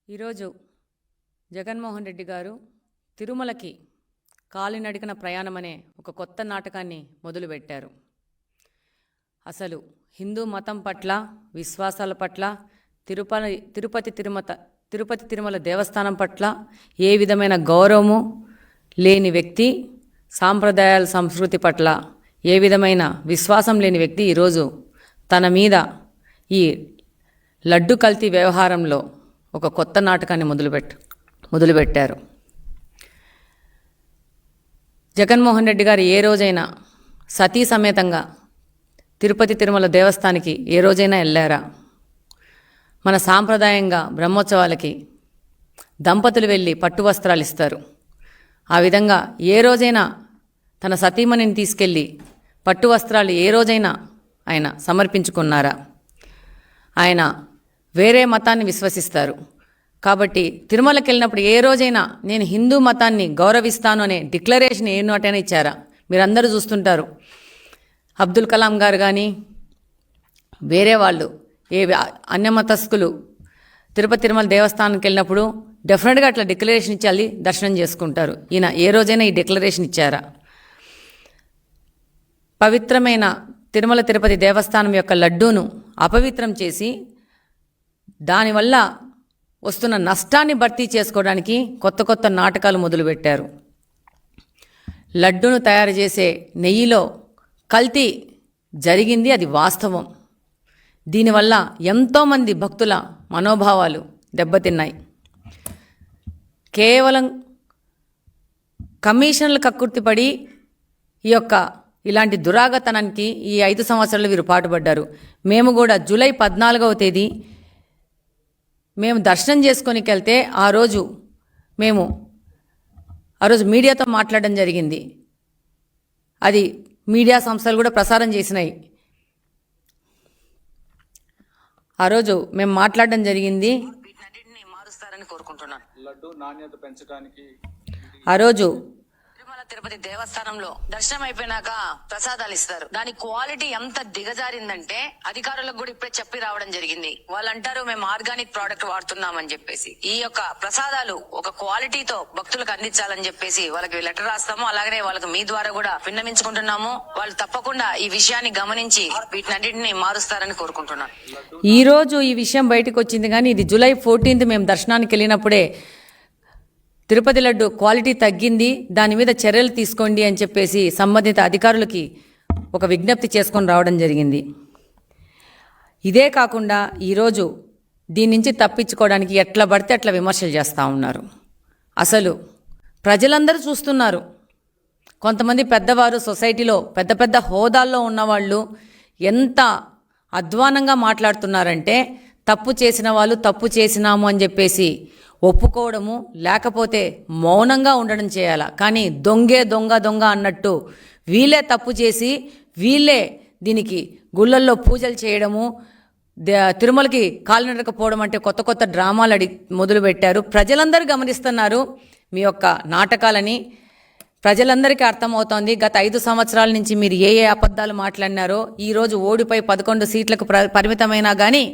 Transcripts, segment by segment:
ఈరోజు జగన్మోహన్ రెడ్డి గారు తిరుమలకి కాలినడకన ప్రయాణం అనే ఒక కొత్త నాటకాన్ని మొదలుపెట్టారు. అసలు హిందూ మతం పట్ల, విశ్వాసాల పట్ల, తిరుపతి తిరుమల దేవస్థానం పట్ల ఏ విధమైన గౌరవము లేని వ్యక్తి, సాంప్రదాయాల సంస్కృతి పట్ల ఏ విధమైన విశ్వాసం లేని వ్యక్తి ఈరోజు తన మీద ఈ లడ్డు కల్తీ వ్యవహారంలో ఒక కొత్త నాటకాన్ని మొదలుపెట్టారు. జగన్మోహన్ రెడ్డి గారు ఏ రోజైనా సతీ సమేతంగా తిరుపతి తిరుమల దేవస్థానానికి ఏ రోజైనా వెళ్ళారా? మన సాంప్రదాయంగా బ్రహ్మోత్సవాలకి దంపతులు వెళ్ళి పట్టు వస్త్రాలు ఇస్తారు. ఆ విధంగా ఏ రోజైనా తన సతీమణిని తీసుకెళ్ళి పట్టు వస్త్రాలు ఏ రోజైనా ఆయన సమర్పించుకున్నారా? ఆయన వేరే మతాన్ని విశ్వసిస్తారు కాబట్టి తిరుమలకి వెళ్ళినప్పుడు ఏ రోజైనా నేను హిందూ మతాన్ని గౌరవిస్తాను అనే డిక్లరేషన్ ఏ నోటైనా ఇచ్చారా? మీరందరూ చూస్తుంటారు. అబ్దుల్ కలాం గారు కానీ వేరే వాళ్ళు అన్యమతస్థులు తిరుపతి తిరుమల దేవస్థానానికి వెళ్ళినప్పుడు డెఫినెట్గా అట్లా డిక్లరేషన్ ఇచ్చి దర్శనం చేసుకుంటారు. ఈయన ఏ రోజైనా ఈ డిక్లరేషన్ ఇచ్చారా? పవిత్రమైన తిరుమల తిరుపతి దేవస్థానం యొక్క లడ్డూను అపవిత్రం చేసి దానివల్ల వస్తున్న నష్టాన్ని భర్తీ చేసుకోవడానికి కొత్త నాటకాలు మొదలుపెట్టారు. లడ్డూను తయారు చేసే నెయ్యిలో కల్తీ జరిగింది, అది వాస్తవం. దీనివల్ల ఎంతోమంది భక్తుల మనోభావాలు దెబ్బతిన్నాయి. కేవలం కమిషన్లు కక్కుర్తిపడి ఇలాంటి దురాగతనానికి ఈ 5 సంవత్సరాలు వీరు పాటుపడ్డారు. మేము కూడా జూలై 14వ తేదీ మేము దర్శనం చేసుకోనికి వెళ్తే ఆ రోజు మీడియాతో మాట్లాడడం జరిగింది. అది మీడియా సంస్థలు కూడా ప్రసారం చేసినాయి. ఆ రోజు మేము మాట్లాడడం జరిగింది. మారుస్తారని కోరుకుంటున్నాను. లడ్డు నాణ్యత పెంచడానికి ఆ రోజు తిరుపతి దేవస్థానంలో దర్శనం అయిపోయినాక ప్రసాదాలు ఇస్తారు. దాని క్వాలిటీ ఎంత దిగజారిందంటే అధికారులకు కూడా ఇప్పుడే చెప్పి రావడం జరిగింది. వాళ్ళు అంటారు మేము ఆర్గానిక్ ప్రోడక్ట్ వాడుతున్నామని చెప్పేసి. ఈ యొక్క ప్రసాదాలు ఒక క్వాలిటీతో భక్తులకు అందించాలని చెప్పేసి వాళ్ళకి లెటర్ రాస్తాము. అలాగనే వాళ్ళకి మీ ద్వారా కూడా విన్నవించుకుంటున్నాము. వాళ్ళు తప్పకుండా ఈ విషయాన్ని గమనించి వీటినన్నింటినీ మారుస్తారని కోరుకుంటున్నాను. ఈ రోజు ఈ విషయం బయటకు వచ్చింది, కానీ ఇది జూలై 14th మేము దర్శనానికి వెళ్ళినప్పుడే తిరుపతి లడ్డు క్వాలిటీ తగ్గింది, దాని మీద చర్యలు తీసుకోండి అని చెప్పేసి సంబంధిత అధికారులకి ఒక విజ్ఞప్తి చేసుకొని రావడం జరిగింది. ఇదే కాకుండా ఈరోజు దీని నుంచి తప్పించుకోవడానికి ఎట్లా పడితే అట్లా విమర్శలు చేస్తూ ఉన్నారు. అసలు ప్రజలందరూ చూస్తున్నారు. కొంతమంది పెద్దవారు సొసైటీలో పెద్ద హోదాల్లో ఉన్నవాళ్ళు ఎంత అధ్వానంగా మాట్లాడుతున్నారంటే తప్పు చేసిన వాళ్ళు తప్పు చేసినాము అని చెప్పేసి ఒప్పుకోవడము, లేకపోతే మౌనంగా ఉండడం చేయాలా. కానీ దొంగ అన్నట్టు వీళ్ళే తప్పు చేసి వీళ్ళే దీనికి గుళ్ళల్లో పూజలు చేయడము, తిరుమలకి కాలినడకపోవడం అంటే కొత్త డ్రామాలు మొదలుపెట్టారు. ప్రజలందరూ గమనిస్తున్నారు మీ యొక్క నాటకాలని. ప్రజలందరికీ అర్థమవుతోంది గత 5 సంవత్సరాల నుంచి మీరు ఏ అబద్ధాలు మాట్లాడినారో. ఈరోజు ఓడిపోయి 11 సీట్లకు పరిమితమైనా కానీ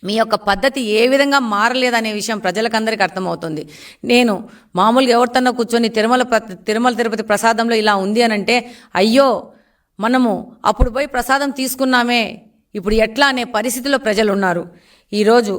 మీ యొక్క పద్ధతి ఏ విధంగా మారలేదనే విషయం ప్రజలకందరికీ అర్థమవుతుంది. నేను మామూలుగా ఎవరితోనో కూర్చొని తిరుమల తిరుపతి ప్రసాదంలో ఇలా ఉంది అని అంటే అయ్యో మనము అప్పుడు పోయి ప్రసాదం తీసుకున్నామే ఇప్పుడు ఎట్లా అనే పరిస్థితిలో ప్రజలు ఉన్నారు. ఈరోజు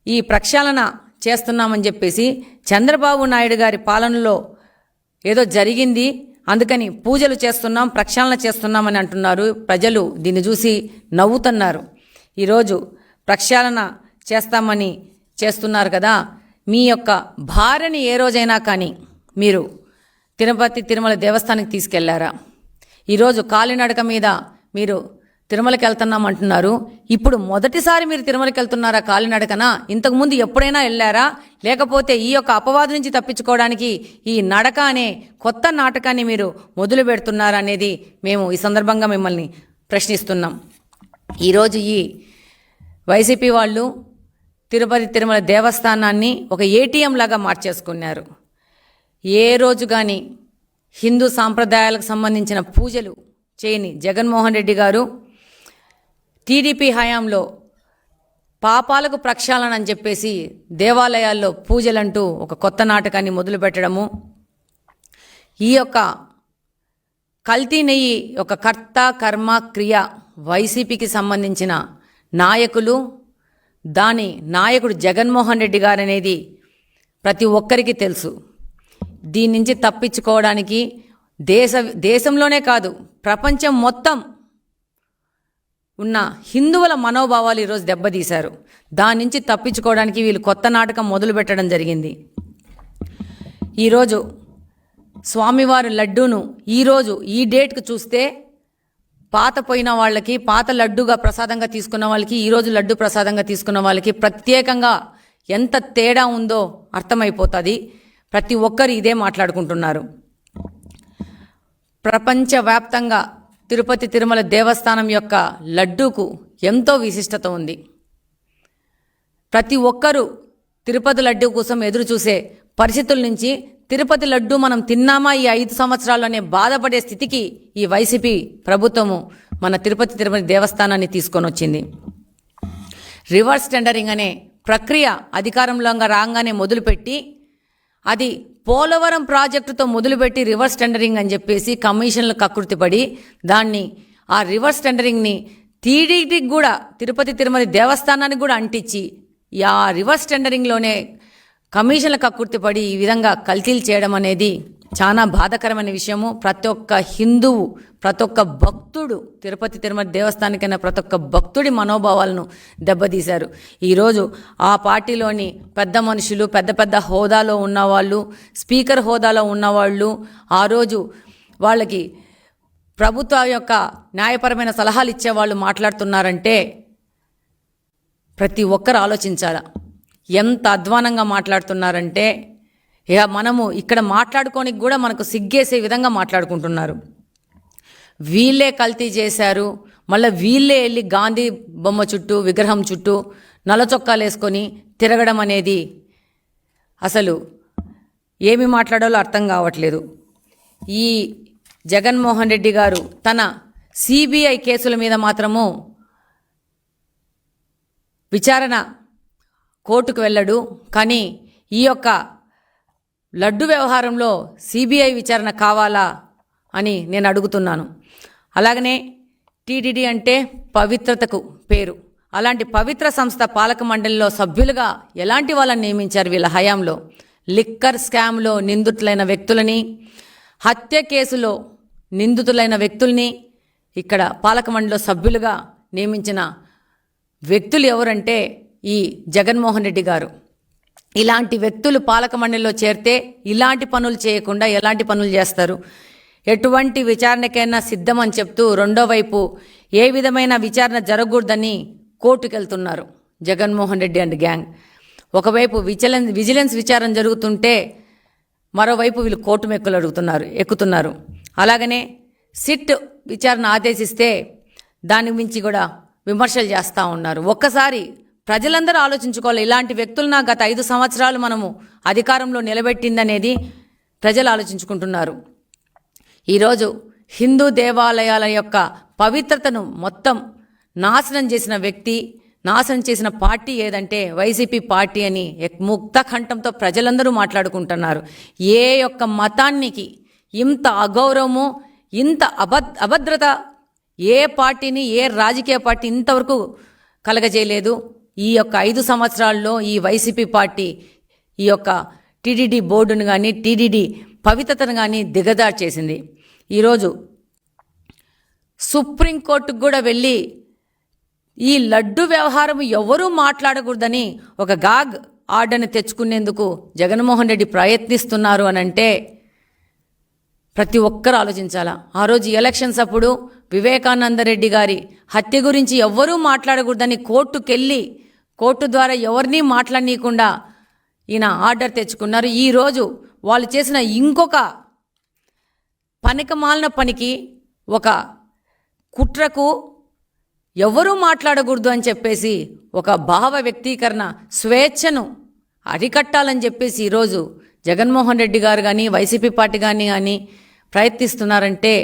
ఈ ప్రక్షాళన చేస్తున్నామని చెప్పేసి చంద్రబాబు నాయుడు గారి పాలనలో ఏదో జరిగింది, అందుకని పూజలు చేస్తున్నాం, ప్రక్షాళన చేస్తున్నామని అంటున్నారు. ప్రజలు దీన్ని చూసి నవ్వుతున్నారు. ఈరోజు ప్రక్షాళన చేస్తామని చేస్తున్నారు కదా, మీ యొక్క భార్యని ఏ రోజైనా కానీ మీరు తిరుపతి తిరుమల దేవస్థానానికి తీసుకెళ్లారా? ఈరోజు కాలినడక మీద మీరు తిరుమలకి వెళ్తున్నాం అంటున్నారు. ఇప్పుడు మొదటిసారి మీరు తిరుమలకి వెళ్తున్నారా కాలినడకనా? ఇంతకుముందు ఎప్పుడైనా వెళ్ళారా? లేకపోతే ఈ యొక్క అపవాదు నుంచి తప్పించుకోవడానికి ఈ నడక అనే కొత్త నాటకాన్ని మీరు మొదలు పెడుతున్నారా అనేది మేము ఈ సందర్భంగా మిమ్మల్ని ప్రశ్నిస్తున్నాం. ఈరోజు ఈ వైసీపీ వాళ్ళు తిరుపతి తిరుమల దేవస్థానాన్ని ఒక ATM లాగా మార్చేసుకున్నారు. ఏ రోజు కానీ హిందూ సాంప్రదాయాలకు సంబంధించిన పూజలు చేయని జగన్మోహన్ రెడ్డి గారు టీడీపీ హయాంలో పాపాలకు ప్రక్షాళన అని చెప్పేసి దేవాలయాల్లో పూజలంటూ ఒక కొత్త నాటకాన్ని మొదలుపెట్టడము, ఈ యొక్క కల్తీ నెయ్యి ఒక కర్త కర్మ క్రియ వైసీపీకి సంబంధించిన నాయకులు, దాని నాయకుడు జగన్మోహన్ రెడ్డి గారు అనేది ప్రతి ఒక్కరికి తెలుసు. దీని నుంచి తప్పించుకోవడానికి దేశంలోనే కాదు ప్రపంచం మొత్తం ఉన్న హిందువుల మనోభావాలు ఈరోజు దెబ్బతీశారు. దాని నుంచి తప్పించుకోవడానికి వీళ్ళు కొత్త నాటకం మొదలు పెట్టడం జరిగింది. ఈరోజు స్వామివారి లడ్డూను ఈరోజు ఈ డేట్కు చూస్తే పాత పోయిన వాళ్ళకి, పాత లడ్డుగా ప్రసాదంగా తీసుకున్న వాళ్ళకి, ఈరోజు లడ్డు ప్రసాదంగా తీసుకున్న వాళ్ళకి ప్రత్యేకంగా ఎంత తేడా ఉందో అర్థమైపోతుంది. ప్రతి ఒక్కరు ఇదే మాట్లాడుకుంటున్నారు. ప్రపంచవ్యాప్తంగా తిరుపతి తిరుమల దేవస్థానం యొక్క లడ్డూకు ఎంతో విశిష్టత ఉంది. ప్రతి ఒక్కరూ తిరుపతి లడ్డూ కోసం ఎదురు చూసే పరిస్థితుల నుంచి తిరుపతి లడ్డూ మనం తిన్నామా ఈ 5 సంవత్సరాల్లోనే బాధపడే స్థితికి ఈ వైసీపీ ప్రభుత్వము మన తిరుపతి తిరుమల దేవస్థానాన్ని తీసుకొని వచ్చింది. రివర్స్ టెండరింగ్ అనే ప్రక్రియ అధికారంలో రాగానే మొదలుపెట్టి, అది పోలవరం ప్రాజెక్టుతో మొదలుపెట్టి రివర్స్ టెండరింగ్ అని చెప్పేసి కమిషన్లు కకృతిపడి దాన్ని, ఆ రివర్స్ టెండరింగ్ని టీడీటీకి కూడా, తిరుపతి తిరుమల దేవస్థానానికి కూడా అంటించి ఆ రివర్స్ టెండరింగ్లోనే కమిషన్ల కకృతిపడి ఈ విధంగా కల్తీలు చేయడం అనేది చాలా బాధాకరమైన విషయము. ప్రతి ఒక్క హిందువు, ప్రతి ఒక్క భక్తుడు, తిరుపతి తిరుమల దేవస్థానికైనా ప్రతి ఒక్క భక్తుడి మనోభావాలను దెబ్బతీశారు. ఈరోజు ఆ పార్టీలోని పెద్ద మనుషులు, పెద్ద పెద్ద హోదాలో ఉన్నవాళ్ళు, స్పీకర్ హోదాలో ఉన్నవాళ్ళు ఆ రోజు వాళ్ళకి ప్రభుత్వ యొక్క న్యాయపరమైన సలహాలు ఇచ్చేవాళ్ళు మాట్లాడుతున్నారంటే ప్రతి ఒక్కరు ఆలోచించాలా. ఎంత అధ్వానంగా మాట్లాడుతున్నారంటే ఇక మనము ఇక్కడ మాట్లాడుకోనికి కూడా మనకు సిగ్గేసే విధంగా మాట్లాడుకుంటున్నారు. వీళ్ళే కల్తీ చేశారు, మళ్ళీ వీళ్ళే వెళ్ళి గాంధీ బొమ్మ చుట్టూ, విగ్రహం చుట్టూ నల్ల చొక్కాలు వేసుకొని తిరగడం అనేది అసలు ఏమి మాట్లాడాలో అర్థం కావట్లేదు. ఈ జగన్మోహన్ రెడ్డి గారు తన సిబిఐ కేసుల మీద మాత్రము విచారణ కోర్టుకు వెళ్ళడు, కానీ ఈ యొక్క లడ్డు వ్యవహారంలో సిబిఐ విచారణ కావాలా అని నేను అడుగుతున్నాను. అలాగనే టీటీడీ అంటే పవిత్రతకు పేరు. అలాంటి పవిత్ర సంస్థ పాలక మండలిలో సభ్యులుగా ఎలాంటి వాళ్ళని నియమించారు వీళ్ళ హయాంలో? లిక్కర్ స్కామ్లో నిందితులైన వ్యక్తులని, హత్య కేసులో నిందితులైన వ్యక్తుల్ని ఇక్కడ పాలక మండలిలో సభ్యులుగా నియమించిన వ్యక్తులు ఎవరంటే ఈ జగన్మోహన్ రెడ్డి గారు. ఇలాంటి వ్యక్తులు పాలక మండలిలో చేరితే ఇలాంటి పనులు చేయకుండా ఎలాంటి పనులు చేస్తారు? ఎటువంటి విచారణకైనా సిద్ధమని చెప్తూ రెండో వైపు ఏ విధమైన విచారణ జరగకూడదని కోర్టుకు వెళ్తున్నారు జగన్మోహన్ రెడ్డి అండ్ గ్యాంగ్. ఒకవైపు విజిలెన్స్ విచారణ జరుగుతుంటే మరోవైపు వీళ్ళు కోర్టు మెక్కులు ఎక్కుతున్నారు. అలాగనే సిట్ విచారణ ఆదేశిస్తే దాని మించి కూడా విమర్శలు చేస్తూ ఉన్నారు. ఒక్కసారి ప్రజలందరూ ఆలోచించుకోవాలి. ఇలాంటి వ్యక్తులను గత 5 సంవత్సరాలు మనము అధికారంలో నిలబెట్టిందనేది ప్రజలు ఆలోచించుకుంటున్నారు. ఈరోజు హిందూ దేవాలయాల యొక్క పవిత్రతను మొత్తం నాశనం చేసిన వ్యక్తి, నాశనం చేసిన పార్టీ ఏదంటే వైసీపీ పార్టీ అని ముక్త కంఠంతో ప్రజలందరూ మాట్లాడుకుంటున్నారు. ఏ యొక్క మతానికి ఇంత అగౌరవము, ఇంత అభద్రత ఏ పార్టీని, ఏ రాజకీయ పార్టీ ఇంతవరకు కలగజేయలేదు. ఈ యొక్క 5 సంవత్సరాల్లో ఈ వైసీపీ పార్టీ ఈ యొక్క టీటీడీ బోర్డును కానీ, టీటీడీ పవిత్రతను కానీ దిగజారు చేసింది. ఈరోజు సుప్రీంకోర్టుకు కూడా వెళ్ళి ఈ లడ్డు వ్యవహారం ఎవరూ మాట్లాడకూడదని ఒక గాగ్ ఆర్డర్ని తెచ్చుకునేందుకు జగన్మోహన్ రెడ్డి ప్రయత్నిస్తున్నారు అని అంటే ప్రతి ఒక్కరు ఆలోచించాలా. ఆ రోజు ఎలక్షన్స్ అప్పుడు వివేకానంద రెడ్డి గారి హత్య గురించి ఎవ్వరూ మాట్లాడకూడదని కోర్టుకెళ్ళి కోర్టు ద్వారా ఎవరినీ మాట్లాడనీయకుండా ఈయన ఆర్డర్ తెచ్చుకున్నారు. ఈరోజు వాళ్ళు చేసిన ఇంకొక పనికిమాలిన పనికి, ఒక కుట్రకు ఎవరూ మాట్లాడకూడదు అని చెప్పేసి ఒక భావ వ్యక్తీకరణ స్వేచ్ఛను అరికట్టాలని చెప్పేసి ఈరోజు జగన్మోహన్ రెడ్డి గారు కానీ వైసీపీ పార్టీ కానీ ప్రయత్నిస్తున్నారంటే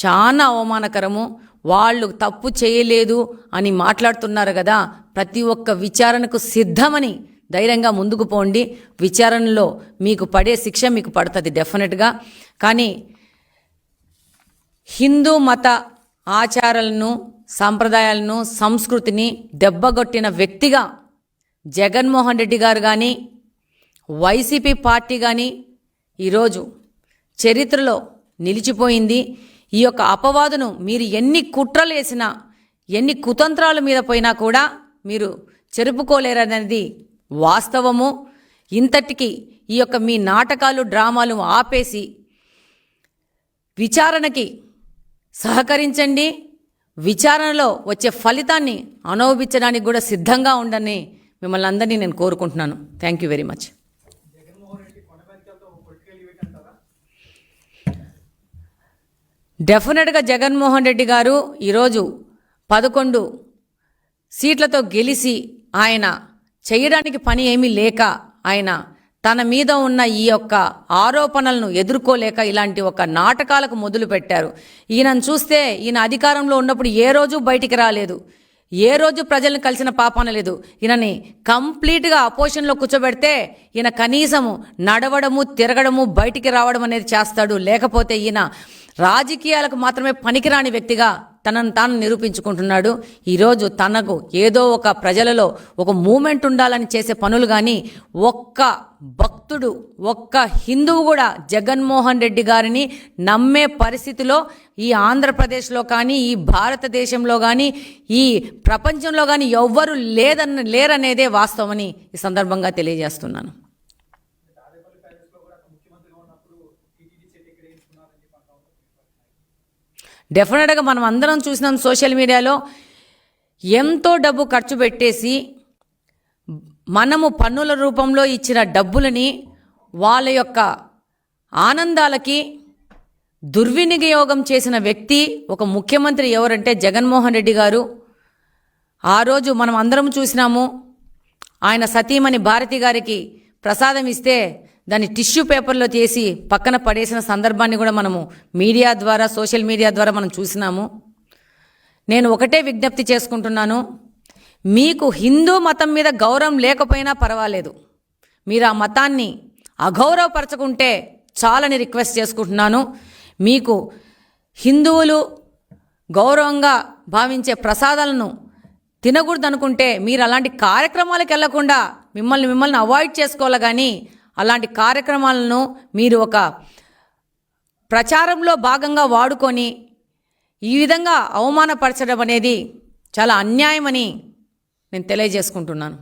చాలా అవమానకరము. వాళ్ళు తప్పు చేయలేదు అని మాట్లాడుతున్నారు కదా, ప్రతి ఒక్క విచారణకు సిద్ధమని ధైర్యంగా ముందుకు పోండి. విచారణలో మీకు పడే శిక్ష మీకు పడుతుంది డెఫినెట్గా. కానీ హిందూ మత ఆచారాలను, సాంప్రదాయాలను, సంస్కృతిని దెబ్బగొట్టిన వ్యక్తిగా జగన్మోహన్ రెడ్డి గారు కానీ, వైసీపీ పార్టీ కానీ ఈరోజు చరిత్రలో నిలిచిపోయింది. ఈ యొక్క అపవాదును మీరు ఎన్ని కుట్రలు వేసినా, ఎన్ని కుతంత్రాల మీద పోయినా కూడా మీరు చెరుపుకోలేరనేది వాస్తవము. ఇంతటికి ఈ యొక్క మీ నాటకాలు, డ్రామాలు ఆపేసి విచారణకి సహకరించండి. విచారణలో వచ్చే ఫలితాన్ని అనుభవించడానికి కూడా సిద్ధంగా ఉండని మిమ్మల్ని అందరినీ నేను కోరుకుంటున్నాను. Thank you very much. డెఫినెట్గా జగన్మోహన్ రెడ్డి గారు ఈరోజు 11 సీట్లతో గెలిచి ఆయన చేయడానికి పని ఏమీ లేక, ఆయన తన మీద ఉన్న ఈ యొక్క ఆరోపణలను ఎదుర్కోలేక ఇలాంటి ఒక నాటకాలకు మొదలు పెట్టారు. ఈయనను చూస్తే ఈయన అధికారంలో ఉన్నప్పుడు ఏ రోజు బయటికి రాలేదు, ఏ రోజు ప్రజలను కలిసిన పాపాన లేదు. ఈయనని కంప్లీట్గా అపోజిషన్లో కూర్చోబెడితే ఈయన కనీసము నడవడము, తిరగడము, బయటికి రావడం అనేది చేస్తాడు. లేకపోతే ఈయన రాజకీయాలకు మాత్రమే పనికిరాని వ్యక్తిగా తనను తాను నిరూపించుకుంటున్నాడు. ఈరోజు తనకు ఏదో ఒక ప్రజలలో ఒక మూమెంట్ ఉండాలని చేసే పనులు కానీ, ఒక్క భక్తుడు, ఒక్క హిందువు కూడా జగన్మోహన్ రెడ్డి గారిని నమ్మే పరిస్థితిలో ఈ ఆంధ్రప్రదేశ్లో కానీ, ఈ భారతదేశంలో కానీ, ఈ ప్రపంచంలో కానీ ఎవ్వరూ లేరనేదే వాస్తవమని ఈ సందర్భంగా తెలియజేస్తున్నాను. డెఫినెట్గా మనం అందరం చూసినాం సోషల్ మీడియాలో, ఎంతో డబ్బు ఖర్చు పెట్టేసి మనము పన్నుల రూపంలో ఇచ్చిన డబ్బులని వాళ్ళ యొక్క ఆనందాలకి దుర్వినియోగం చేసిన వ్యక్తి ఒక ముఖ్యమంత్రి ఎవరంటే జగన్మోహన్ రెడ్డి గారు. ఆ రోజు మనం అందరం చూసినాము, ఆయన సతీమణి భారతి గారికి ప్రసాదం ఇస్తే దాన్ని టిష్యూ పేపర్లో తీసి పక్కన పడేసిన సందర్భాన్ని కూడా మనము మీడియా ద్వారా, సోషల్ మీడియా ద్వారా మనం చూసినాము. నేను ఒకటే విజ్ఞప్తి చేసుకుంటున్నాను, మీకు హిందూ మతం మీద గౌరవం లేకపోయినా పర్వాలేదు, మీరు ఆ మతాన్ని అగౌరవపరచుకుంటే చాలని రిక్వెస్ట్ చేసుకుంటున్నాను. మీకు హిందువులు గౌరవంగా భావించే ప్రసాదాలను తినకూడదు అనుకుంటే మీరు అలాంటి కార్యక్రమాలకు వెళ్లకుండా మిమ్మల్ని అవాయిడ్ చేసుకోవాలి. కానీ అలాంటి కార్యక్రమాలను మీరు ఒక ప్రచారంలో భాగంగా వాడుకొని ఈ విధంగా అవమానపరచడం అనేది చాలా అన్యాయమని నేను తెలియజేసుకుంటున్నాను.